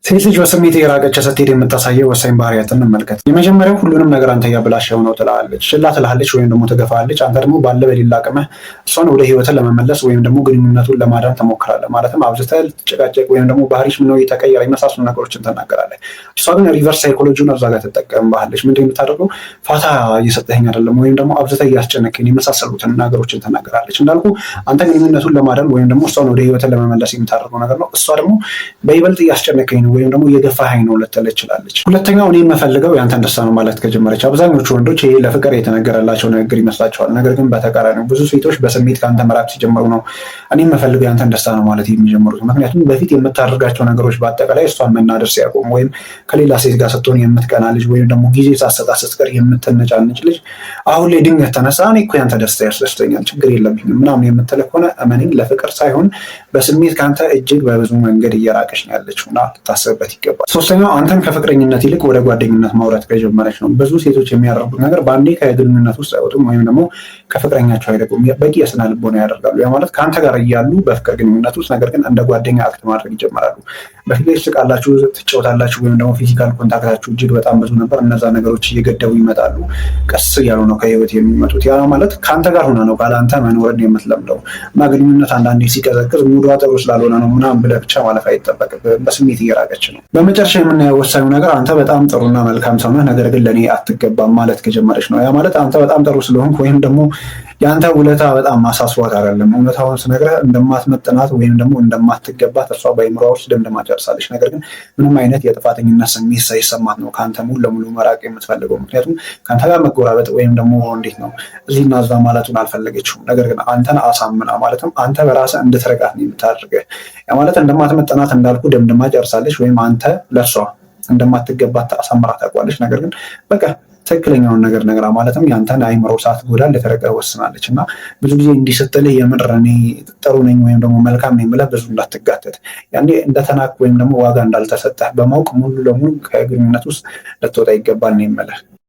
ሴት ልጅ በስሜት የራቀች ስትሄድ የምታሳየው ወሳኝ ባህሪያትን እንመልከት። የመጀመሪያው ሁሉንም ነገር አንተ እያበላሸው ነው ትላለች፣ ችላ ትልሃለች ወይም ደግሞ ትገፋለች። አንተ ደግሞ ባለ በሌላ አቅምህ እሷን ወደ ህይወትን ለመመለስ ወይም ደግሞ ግንኙነቱን ለማዳን ትሞክራለህ። ማለትም አብዝተህ ልትጨቃጨቅ ወይም ደግሞ ባህሪሽ ምነው የተቀየረ የመሳሰሉ ነገሮችን ትናገራለህ። እሷ ግን ሪቨርስ ሳይኮሎጂውን እዛ ጋር ትጠቀምብሃለች። ምንድን የምታደርገው ፋታ እየሰጠኸኝ አይደለም ወይም ደግሞ አብዝተህ እያስጨነቀኝ የመሳሰሉትን ነገሮችን ትናገራለች። እንዳልኩ አንተ ግንኙነቱን ለማዳን ወይም ደግሞ እሷን ወደ ህይወትን ለመመለስ የምታደርገው ነገር ነው። እሷ ደግሞ በይበልጥ እያስጨነቀኝ ነው ወይም ደግሞ የገፋኸኝ ነው ልትል ትችላለች። ሁለተኛው እኔ የምፈልገው ያንተን ደስታ ነው ማለት ከጀመረች አብዛኞቹ ወንዶች ይሄ ለፍቅር የተነገረላቸው ንግግር ይመስላቸዋል። ነገር ግን በተቃራኒው ብዙ ሴቶች በስሜት ከአንተ መራቅ ሲጀምሩ ነው እኔ የምፈልገው ያንተን ደስታ ነው ማለት የሚጀምሩት። ምክንያቱም በፊት የምታደርጋቸው ነገሮች በአጠቃላይ እሷን መናደር ሲያቆም ወይም ከሌላ ሴት ጋር ስትሆን የምትቀና ልጅ ወይም ደግሞ ጊዜ ሳትሰጣት ስትቀር የምትነጫነጭ ልጅ አሁን ላይ ድንገት ተነሳ እኔ እኮ ያንተ ደስታ ያስደስተኛል ችግር የለብኝም ምናምን የምትልህ ከሆነ እመኔን ለፍቅር ሳይሆን በስሜት ከአንተ እጅግ በብዙ መንገድ እየራቀች ነው ያለችው እና ልታስብበት ይገባል። ሶስተኛው አንተን ከፍቅረኝነት ይልቅ ወደ ጓደኝነት ማውራት ከጀመረች ነው። ብዙ ሴቶች የሚያደርጉት ነገር በአንዴ ከግንኙነት ውስጥ አይወጡም ወይም ደግሞ ከፍቅረኛቸው አይደቁም። በቂ የስነ ልቦና ያደርጋሉ። ያ ማለት ከአንተ ጋር እያሉ በፍቅር ግንኙነት ውስጥ ነገር ግን እንደ ጓደኛ አክት ማድረግ ይጀምራሉ። በፊት ላይ ትስቃላችሁ፣ ትጫወታላችሁ ወይም ደግሞ ፊዚካል ኮንታክታችሁ እጅግ በጣም ብዙ ነበር። እነዛ ነገሮች እየገደቡ ይመጣሉ። ቀስ እያሉ ነው ከህይወት የሚመጡት። ያ ማለት ከአንተ ጋር ሆነ ነው ካለ አንተ መኖርን የምትለምደው እና ግንኙነት አንዳንዴ ሲቀዘቅዝ ሙዷ ጥሩ ስላልሆነ ነው ምናምን ብለህ ብቻ ማለፍ አይጠበቅብህም። በስሜት እየራቀች ነው። በመጨረሻ የምናየው ወሳኙ ነገር አንተ በጣም ጥሩና መልካም ሰው ነህ፣ ነገር ግን ለእኔ አትገባም ማለት ከጀመረች ነው። ያ ማለት አንተ በጣም ጥሩ ስለሆንክ ወይም ደግሞ የአንተ ውለታ በጣም ማሳስቧት አይደለም። እውነታውን ስነግርህ እንደማትመጥናት ወይም ደግሞ እንደማትገባት እሷ በአይምሯ ውስጥ ደምድማ ጨርሳለች። ነገር ግን ምንም አይነት የጥፋተኝነት ስሜት ሳይሰማት ነው ከአንተ ሙሉ ለሙሉ መራቅ የምትፈልገው። ምክንያቱም ከአንተ ጋር መጎራበጥ ወይም ደግሞ እንዴት ነው እዚህና እዛ ማለቱን አልፈለገችውም። ነገር ግን አንተን አሳምና ማለትም አንተ በራስህ እንድትረቃት ነው የምታደርገህ። ያ ማለት እንደማትመጥናት እንዳልኩ ደምድማ ጨርሳለች ወይም አንተ ለእሷ እንደማትገባት አሳምራ ታውቃለች። ነገር ግን በቃ ትክክለኛውን ነገር ነግራ ማለትም ያንተን አይምሮ ሳትጎዳ ልትረቃ ወስናለች። እና ብዙ ጊዜ እንዲህ ስትልህ የምር እኔ ጥሩ ነኝ ወይም ደግሞ መልካም ነኝ ብለህ ብዙ እንዳትጋተት፣ ያኔ እንደተናቅ ወይም ደግሞ ዋጋ እንዳልተሰጠህ በማወቅ ሙሉ ለሙሉ ከግንኙነት ውስጥ ልትወጣ ይገባል ነው የምልህ።